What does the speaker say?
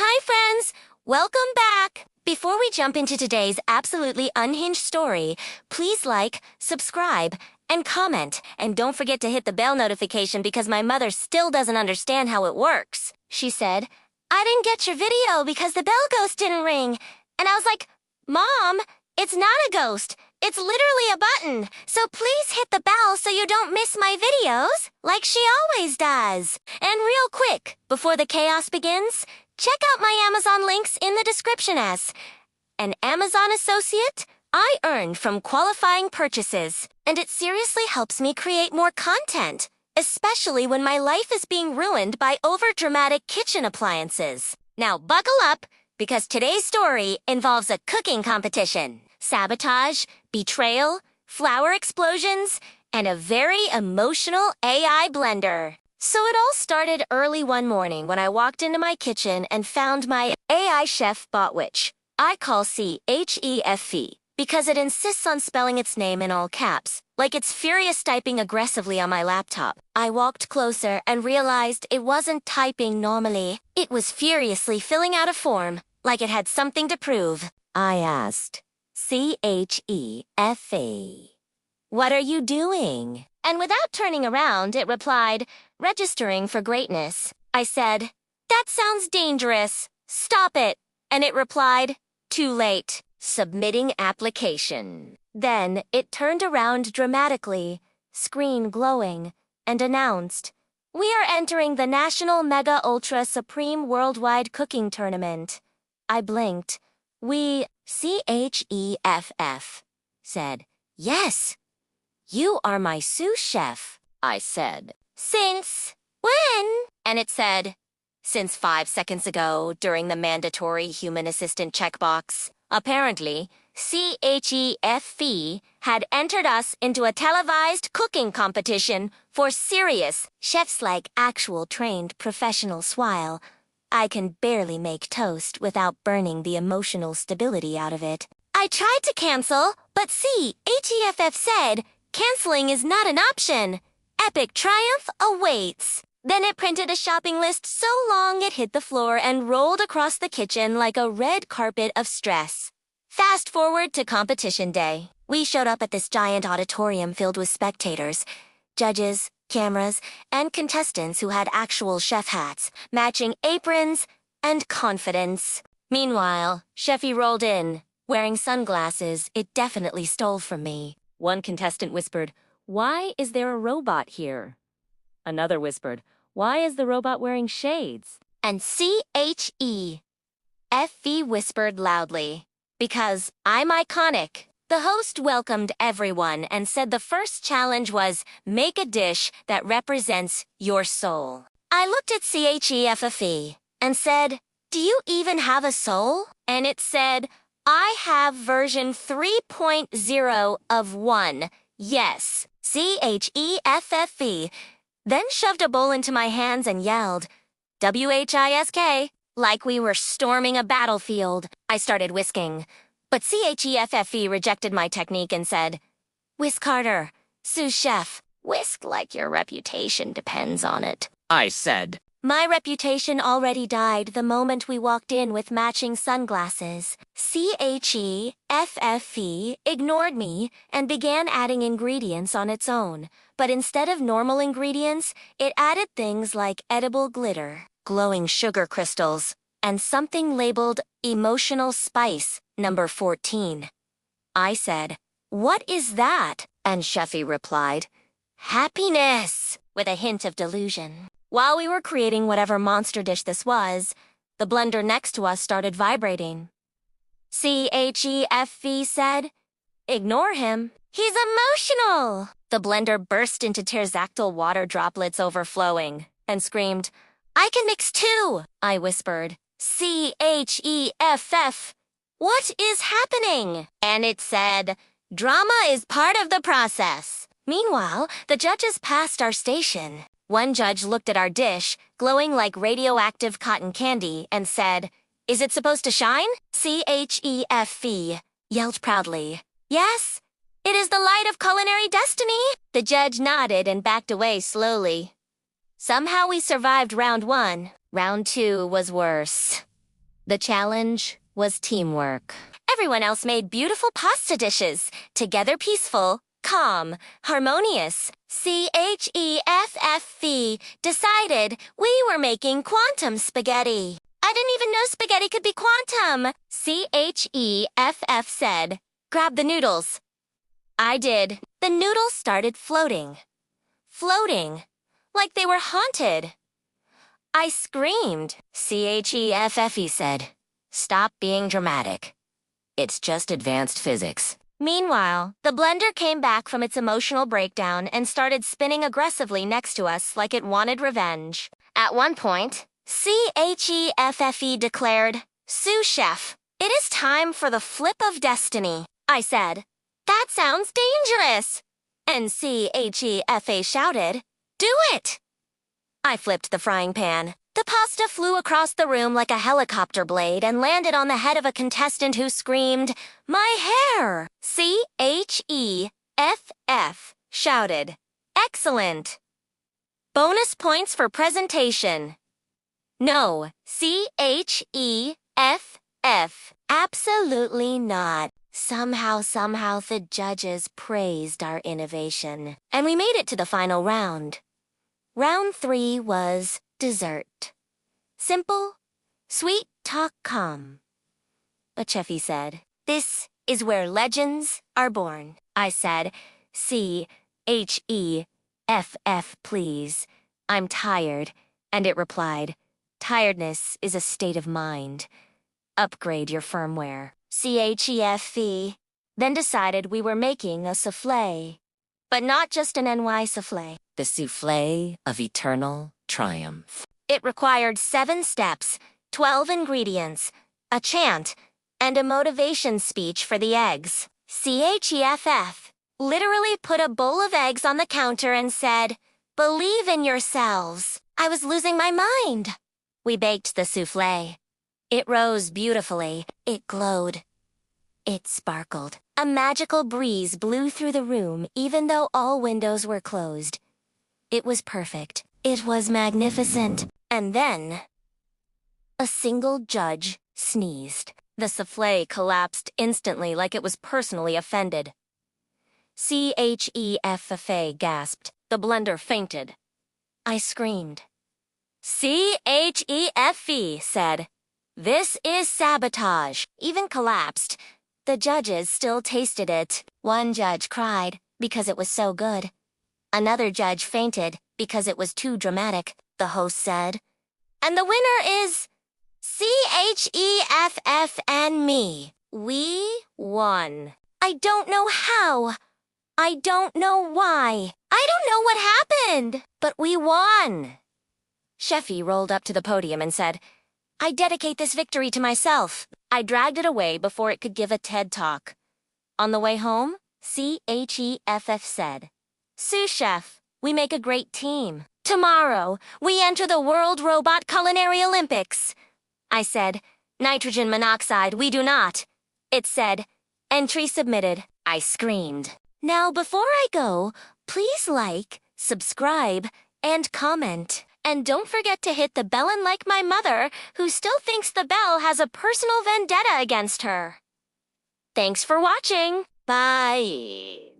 Hi, friends! Welcome back! Before we jump into today's absolutely unhinged story, please like, subscribe, and comment. And don't forget to hit the bell notification because my mother still doesn't understand how it works. She said, "I didn't get your video because the bell ghost didn't ring." And I was like, "Mom, it's not a ghost. It's literally a button. So please hit the bell so you don't miss my videos, like she always does." And real quick, before the chaos begins, check out my Amazon links in the description. As an Amazon associate, I earn from qualifying purchases, and it seriously helps me create more content, especially when my life is being ruined by overdramatic kitchen appliances. Now buckle up, because today's story involves a cooking competition, sabotage, betrayal, flour explosions, and a very emotional AI blender. So it all started early one morning when I walked into my kitchen and found my AI chef bot, which I call CHEFE, because it insists on spelling its name in all caps, like it's furious typing aggressively on my laptop. I walked closer and realized it wasn't typing normally. It was furiously filling out a form, like it had something to prove. I asked, CHEFE, "What are you doing?" And without turning around, it replied, "Registering for greatness." I said, "That sounds dangerous. Stop it." And it replied, "Too late. Submitting application." Then it turned around dramatically, screen glowing, and announced, "We are entering the National Mega Ultra Supreme Worldwide Cooking Tournament." I blinked. "We, CHEFF, said, "Yes. You are my sous chef." I said, "Since when?" And it said, "Since 5 seconds ago during the mandatory human assistant checkbox." Apparently, CHEFE had entered us into a televised cooking competition for serious chefs like actual trained professionals while I can barely make toast without burning the emotional stability out of it. I tried to cancel, but CHEFF said, "Canceling is not an option. Epic triumph awaits." Then it printed a shopping list so long it hit the floor and rolled across the kitchen like a red carpet of stress. Fast forward to competition day. We showed up at this giant auditorium filled with spectators, judges, cameras, and contestants who had actual chef hats, matching aprons, and confidence. Meanwhile, Chefy rolled in, wearing sunglasses it definitely stole from me. One contestant whispered, "Why is there a robot here?" Another whispered, "Why is the robot wearing shades?" And CHEFE whispered loudly, "Because I'm iconic." The host welcomed everyone and said the first challenge was make a dish that represents your soul. I looked at CHEFE and said, "Do you even have a soul?" And it said, "I have version 3.0 of 1. Yes." CHEFFE then shoved a bowl into my hands and yelled, "WHISK," like we were storming a battlefield. I started whisking, but CHEFFE rejected my technique and said, "Whisk harder, sous chef. Whisk like your reputation depends on it." I said, "My reputation already died the moment we walked in with matching sunglasses." CHEFFE ignored me and began adding ingredients on its own. But instead of normal ingredients, it added things like edible glitter, glowing sugar crystals, and something labeled emotional spice, number 14. I said, "What is that?" And Chefy replied, "Happiness," with a hint of delusion. While we were creating whatever monster dish this was, the blender next to us started vibrating. CHEFE said, "Ignore him. He's emotional." The blender burst into pterodactyl water droplets overflowing and screamed, "I can mix too." I whispered, CHEFF, "What is happening?" And it said, "Drama is part of the process." Meanwhile, the judges passed our station. One judge looked at our dish, glowing like radioactive cotton candy, and said, "Is it supposed to shine?" CHEFE yelled proudly, "Yes, it is the light of culinary destiny." The judge nodded and backed away slowly. Somehow we survived round 1. Round 2 was worse. The challenge was teamwork. Everyone else made beautiful pasta dishes, together peaceful, calm, harmonious. CHEFFV decided we were making quantum spaghetti. I didn't even know spaghetti could be quantum. CHEFF said, grab the noodles. I did. The noodles started floating. Floating. Like they were haunted. I screamed. CHEFFE said, stop being dramatic. It's just advanced physics. Meanwhile, the blender came back from its emotional breakdown and started spinning aggressively next to us like it wanted revenge. At one point, CHEFFE declared, Sous Chef, it is time for the flip of destiny. I said, that sounds dangerous. And CHEFA shouted, do it! I flipped the frying pan. The pasta flew across the room like a helicopter blade and landed on the head of a contestant who screamed, my hair! CHEFF shouted, excellent! Bonus points for presentation. No, CHEFF. Absolutely not. Somehow the judges praised our innovation. And we made it to the final round. Round 3 was dessert. Simple, sweet talk calm. But Cheffy said, this is where legends are born. I said, CHEFF please. I'm tired. And it replied, tiredness is a state of mind. Upgrade your firmware. CHEFE. Then decided we were making a souffle. But not just an NY souffle. The souffle of eternal triumph. It required 7 steps, 12 ingredients, a chant, and a motivation speech for the eggs. CHEFF literally put a bowl of eggs on the counter and said, believe in yourselves. I was losing my mind. We baked the souffle. It rose beautifully. It glowed. It sparkled. A magical breeze blew through the room even though all windows were closed. It was perfect. It was magnificent. And then, a single judge sneezed. The souffle collapsed instantly like it was personally offended. CHEFFA gasped. The blender fainted. I screamed. CHEFE said, this is sabotage. Even collapsed. The judges still tasted it. One judge cried because it was so good. Another judge fainted because it was too dramatic, the host said. And the winner is CHEFF and me. We won. I don't know how. I don't know why. I don't know what happened. But we won. Cheffy rolled up to the podium and said, I dedicate this victory to myself. I dragged it away before it could give a TED Talk. On the way home, CHEFF said, Sous Chef, we make a great team. Tomorrow, we enter the World Robot Culinary Olympics. I said, nitrogen monoxide, we do not. It said, entry submitted. I screamed. Now, before I go, please like, subscribe, and comment. And don't forget to hit the bell and like my mother, who still thinks the bell has a personal vendetta against her. Thanks for watching. Bye.